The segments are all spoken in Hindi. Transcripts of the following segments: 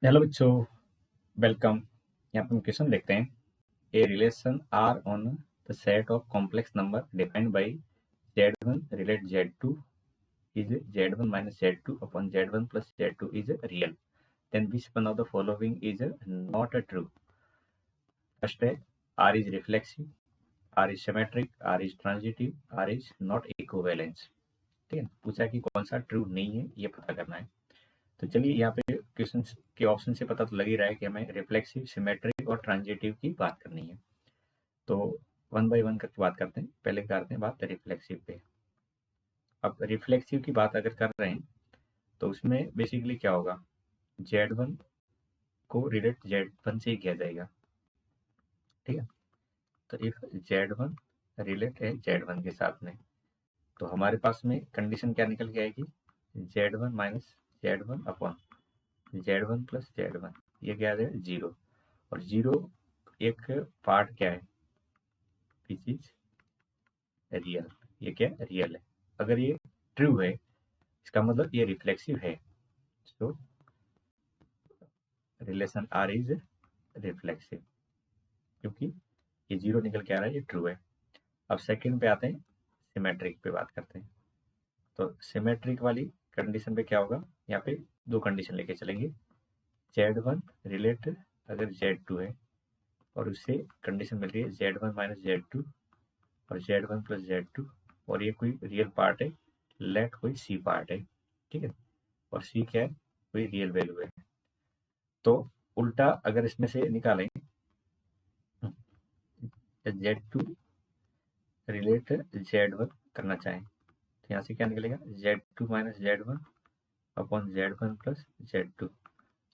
हेलो बच्चों, वेलकम। यहाँ पे हम क्वेश्चन देखते हैं। A relation R on the set of complex number defined by z1 relate z2 is z1 minus z2 upon z1 plus z2 is real, then which one of the following is not true? First है r is reflexive, r is symmetric, r is transitive, r is not equivalence। ठीक है, पूछा कि कौन सा ट्रू नहीं है ये पता करना है। तो चलिए यहाँ पे क्वेश्चन के ऑप्शन से पता तो लग ही रहा है कि हमें रिफ्लेक्सिव, सिमेट्रिक और ट्रांजिटिव की बात करनी है। तो वन बाय वन करके बात करते हैं। पहले करते हैं बात रिफ्लेक्सिव पे। अब रिफ्लेक्सिव की बात अगर कर रहे हैं तो उसमें बेसिकली क्या होगा, Z1 को रिलेट Z1 से ही किया जाएगा। ठीक है, तो इफ Z1 रिलेट है Z1 के साथ में, तो हमारे पास में कंडीशन क्या निकल के आएगी, Z1 minus Z1 upon Z1 plus Z1, ये क्या आ जाएगा जीरो। और जीरो एक पार्ट क्या है, विच इज रियल। ये क्या रियल है। अगर ये ट्रू है इसका मतलब ये रिफ्लेक्सिव है। So relation R is reflexive, क्योंकि ये जीरो निकल के आ रहा है, ये ट्रू है। अब सेकंड पे आते हैं, सिमेट्रिक पे बात करते हैं। तो सिमेट्रिक वाली कंडीशन पे क्या होगा, यहाँ पे दो कंडीशन लेके चलेंगे। Z1 रिलेट अगर Z2 है और उससे कंडीशन मिल रही है Z1 माइनस Z2 और Z1 प्लस Z2, और ये कोई रियल पार्ट है, लेट कोई सी पार्ट है। ठीक है, और सी क्या है, कोई रियल वैल्यू है। तो उल्टा अगर इसमें से निकालें Z2 रिलेट Z1 करना चाहें तो यहाँ से क्या निकलेगा, Z2 minus Z1 upon Z1 plus Z2,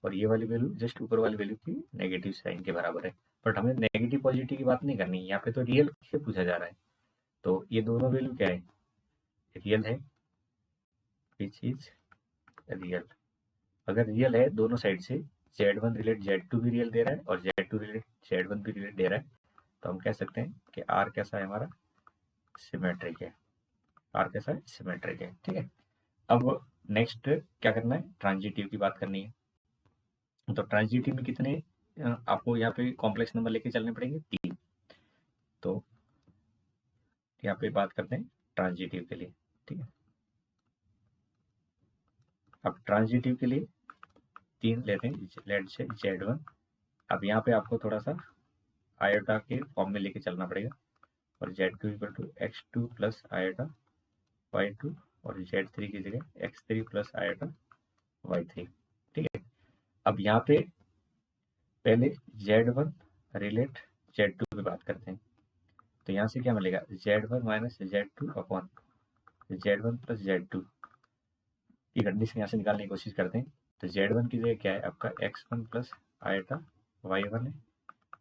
और ये वाली वैल्यू जस्ट ऊपर वाली वैल्यू की नेगेटिव साइन के बराबर है। बट हमें नेगेटिव पॉजिटिव की बात नहीं करनी है, यहाँ पे तो रियल से पूछा जा रहा है। तो ये दोनों वैल्यू क्या है, रियल है, विच इज रियल। अगर रियल है दोनों साइड से, Z1 रिलेट Z2 भी रियल दे रहा है और Z2 रिलेट Z1 भी रिलेट दे रहा है, तो हम कह सकते हैं कि R कैसा है हमारा, सिमेट्रिक है। R कैसा है, सिमेट्रिक है। ठीक है, अब नेक्स्ट क्या करना है, ट्रांजिटिव की बात करनी है। तो ट्रांजिटिव में कितने आपको यहाँ पे कॉम्प्लेक्स नंबर लेके चलने पड़ेंगे, 3। तो यहाँ पे बात करते हैं ट्रांजिटिव के लिए। ठीक है, अब ट्रांजिटिव के लिए 3 लेते हैं, लेट से Z1। अब यहाँ पे आपको थोड़ा सा आयोटा के फॉर्म में लेके चलना पड़ेगा, और Z2 equal to x2 plus iota y2, और Z3 की जगह x3 प्लस आयोटा y3। ठीक है, अब यहाँ पे पहले Z1 रिलेट Z2 पे बात करते हैं। तो यहाँ से क्या मिलेगा, Z1 minus Z2 upon Z1 plus Z2 की कंडीशन यहाँ से निकालने की कोशिश करते हैं। तो Z1 की जगह क्या है आपका x1 प्लस आयोटा y1 है,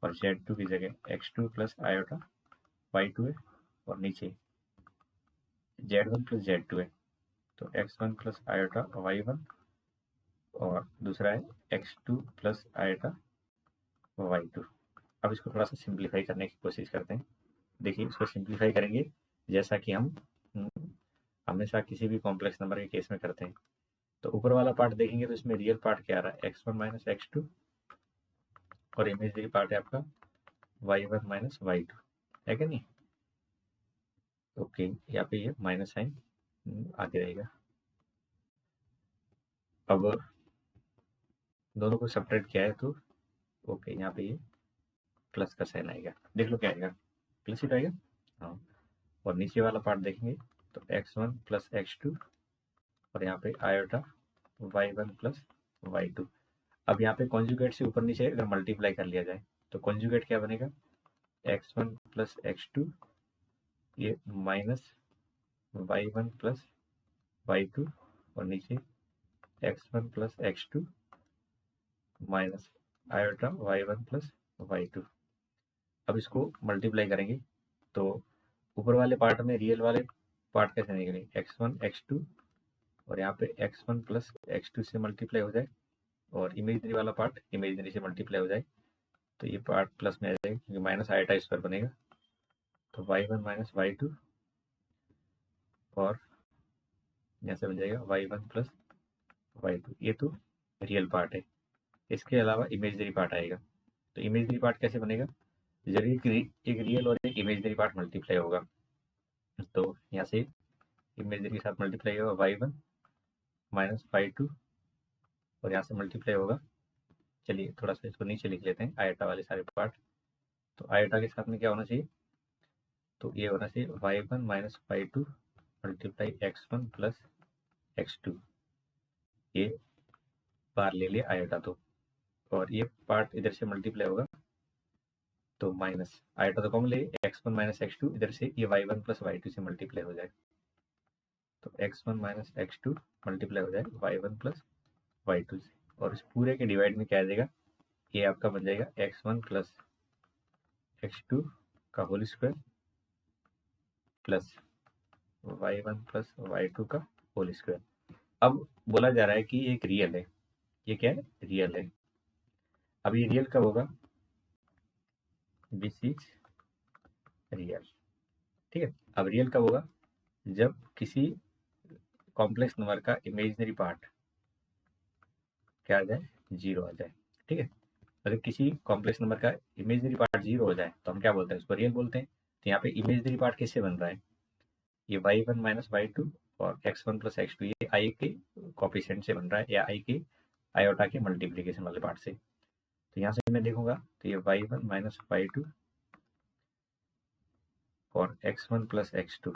और Z2 की जगह x2 प्लस आयोटा y2 है, और नीचे Z1 प्लस Z2 है, तो x1 प्लस आयोटा y1, और दूसरा है x2 प्लस आयोटा y2। अब इसको थोड़ा सा सिंप्लीफाई करने की कोशिश करते हैं। देखिए इसको सिंप्लीफाई करेंगे जैसा कि हम हमेशा किसी भी कॉम्प्लेक्स नंबर के केस में करते हैं। तो ऊपर वाला पार्ट देखेंगे तो इसमें रियल पार्ट क्या आ रहा है, x1 माइनस x2, और इमेजनरी पार्ट है आपका y1 माइनस y2, है क्या नहीं। ओके, यहाँ पे ये माइनस साइन आगे रहेगा। अब दोनों को सब्ट्रैक्ट किया है तो ओके, यहाँ पे ये प्लस का साइन आएगा। देख लो क्या आएगा, प्लस ही तो आएगा। हाँ, और नीचे वाला पार्ट देखेंगे तो x1 प्लस x2, और यहाँ पे आयोटा y1 प्लस y2। अब यहाँ पे कॉन्जुगेट से ऊपर नीचे अगर मल्टीप्लाई कर लिया जाए तो कॉन्जुगेट क्या बनेगा, x1 प्लस x2, ये माइनस y1 प्लस y2, और नीचे x1 plus x2 minus iota y1 plus y2। अब इसको मल्टीप्लाई करेंगे तो ऊपर वाले पार्ट में रियल वाले पार्ट कैसे निकलेंगे, x1 x2, और यहाँ पे x1 प्लस x2 से मल्टीप्लाई हो जाए, और इमेजनरी वाला पार्ट इमेजनरी से मल्टीप्लाई हो जाए, तो ये पार्ट प्लस में आ जाएगा क्योंकि माइनस आयोटा इस पर बनेगा। तो y1 माइनस y2, और यहाँ से बन जाएगा y1 प्लस y2। ये तो रियल पार्ट है। इसके अलावा इमेजनरी पार्ट आएगा। तो इमेजनरी पार्ट कैसे बनेगा, जब एक रियल और एक इमेजनरी पार्ट मल्टीप्लाई होगा तो यहाँ से इमेजनरी के साथ मल्टीप्लाई होगा y1 माइनस y2 और यहाँ से मल्टीप्लाई होगा, चलिए थोड़ा सा इसको नीचे लिख लेते हैं आयटा वाले सारे पार्ट। तो आयटा के साथ में क्या होना चाहिए, तो ये होना चाहिए y1 minus y2 multiply x1 plus x2, ये बार ले लिया आयटा तो, और ये पार्ट इधर से मल्टीप्लाई होगा तो माइनस आयटा तो कॉमन ले x1 माइनस x2, इधर से ये y1 प्लस y2 से मल्टीप्लाई हो जाए तो x1 माइनस x2 मल्टीप्लाई हो जाए y1 प्लस y2 से, और इस पूरे के डिवाइड में क्या आ जाएगा, ये आपका बन जाएगा x1 प्लस x2 का whole square plus y1 plus y2 का होल स्क्वायर। अब बोला जा रहा है कि ये एक रियल है, ये क्या है, रियल है। अब ये रियल कब होगा, दिस इज रियल, ठीक है। अब रियल कब होगा, जब किसी कॉम्प्लेक्स नंबर का इमेजिनरी पार्ट क्या आ जाए, जीरो आ जाए, ठीक है। अगर किसी कॉम्प्लेक्स नंबर का इमेजिनरी पार्ट जीरो हो जाए तो हम क्या बोलते हैं, उसको रियल बोलते हैं। तो यहाँ पे इमेजिनरी पार्ट कैसे बन रहा है, ये y1 माइनस y2 और x1 प्लस x2, ये आई के कॉफिशिएंट से बन रहा है या आई के आयोटा के मल्टीप्लीकेशन वाले पार्ट से। तो यहाँ से मैं देखूंगा तो ये y1 माइनस y2 और x1 plus x2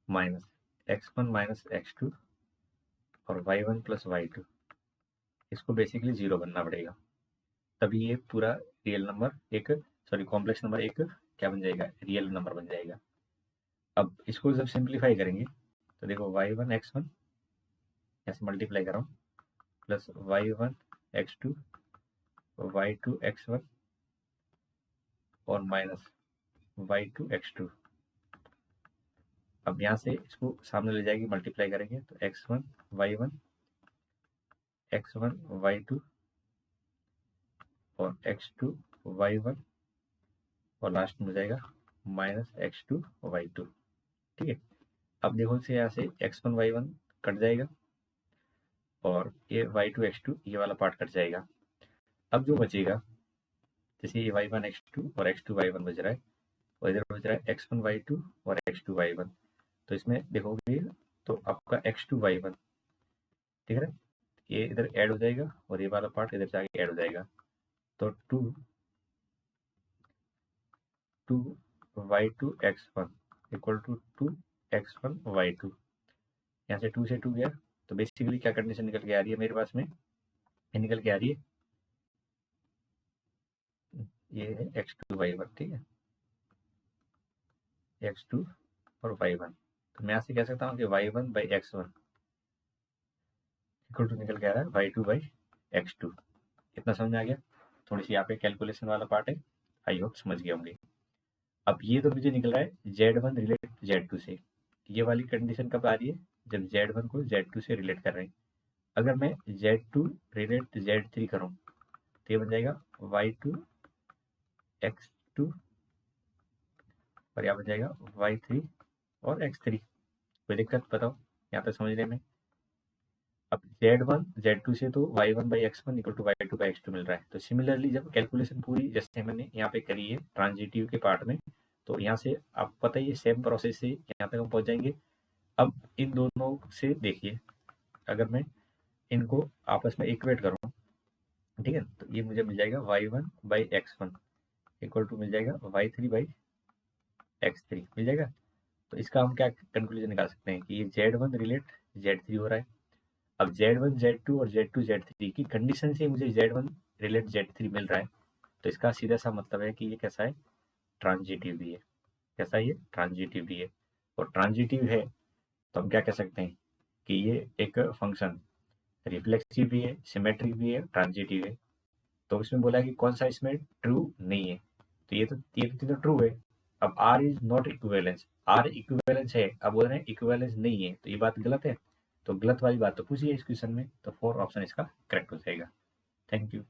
minus x1 minus x2 और y1 प्लस y2, इसको बेसिकली जीरो बनना पड़ेगा, तभी ये पूरा रियल नंबर एक, सॉरी कॉम्प्लेक्स नंबर एक क्या बन जाएगा, रियल नंबर बन जाएगा। अब इसको जब सिंप्लीफाई करेंगे तो देखो y1 x1 ऐसे मल्टीप्लाई कर रहा हूँ plus y1 x2 y2 x1 और माइनस y2 x2। अब यहाँ से इसको सामने ले जाएगी, मल्टीप्लाई करेंगे तो x1 y1 x1 y2 और x2 y1 और लास्ट में हो जाएगा माइनस x2 y2, ठीक है। अब देखो से यहाँ से x1 y1 कट जाएगा और ये y2 x2 ये वाला पार्ट कट जाएगा। अब जो बचेगा, जैसे ये y1 x2 और x2 y1 बच रहा है और इधर बच रहा है x1 y2 और x2 y1, तो इसमें देखोगे तो आपका x2 y1, ठीक है, ये इधर ऐड हो जाएगा और ये वाला पार्ट इधर जाके ऐड हो जाएगा, तो 2 y2 x1 equal to 2 x1 y2, यहाँ से 2 से 2 गया तो बेसिकली क्या कंडीशन निकल के आ रही है मेरे पास में, ये निकल के आ रही है, ये है x2 y1, ठीक है, x2 और y1। तो मैं यहाँ से कह सकता हूँ कि y1 by x1 equal to निकल के आ रहा है y2 बाई x2। इतना समझ में आ गया, थोड़ी सी यहाँ पे कैलकुलेशन वाला पार्ट है, आई होप समझ गए होंगे। अब ये तो मुझे निकल रहा है Z1 रिलेट Z2 से, ये वाली कंडीशन कब आ रही है, जब Z1 को Z2 से रिलेट कर रहे हैं। अगर मैं Z2 रिलेट Z3 करूँ तो ये बन जाएगा y2 x2 और यहाँ बन जाएगा y3 और x3। कोई दिक्कत बताओ यहाँ पे समझने में। अब Z1 Z2 से तो y1 by x1 equal to y2 by x2 मिल रहा है। तो सिमिलरली जब कैलकुलेशन पूरी जैसे मैंने यहाँ पे करी है ट्रांजिटिव के पार्ट में, तो यहाँ से आपको पता ही है सेम प्रोसेस से यहाँ तक हम पहुँच जाएंगे। अब इन दोनों से देखिए, अगर मैं इनको आपस में इक्वेट करूँ, ठीक है, तो ये मुझे मिल जाएगा y1 by x1 equal to मिल जाएगा y3 बाई x3 मिल जाएगा। तो इसका हम क्या कंक्लूजन निकाल सकते हैं कि ये Z1 रिलेट Z3 हो रहा है। अब Z1 Z2 और Z2 Z3 की कंडीशन से मुझे Z1 रिलेट Z3 मिल रहा है, तो इसका सीधा सा मतलब है कि ये कैसा है, ट्रांजिटिव भी है। कैसा है, ये ट्रांजिटिव भी है। और ट्रांजिटिव है तो हम क्या कह सकते हैं कि ये एक फंक्शन रिफ्लेक्सिव भी है, सिमेट्रिक भी है, ट्रांजिटिव है। तो इसमें बोला कि कौन सा इसमें ट्रू नहीं है, तो ये तो ट्रू है। अब R is not equivalence, R equivalence है, अब बोल रहे हैं इक्विवेलेंस नहीं है, तो ये बात गलत है। तो गलत वाली बात तो पूछिए इस क्वेश्चन में, तो 4 ऑप्शन इसका करेक्ट हो जाएगा। Thank you.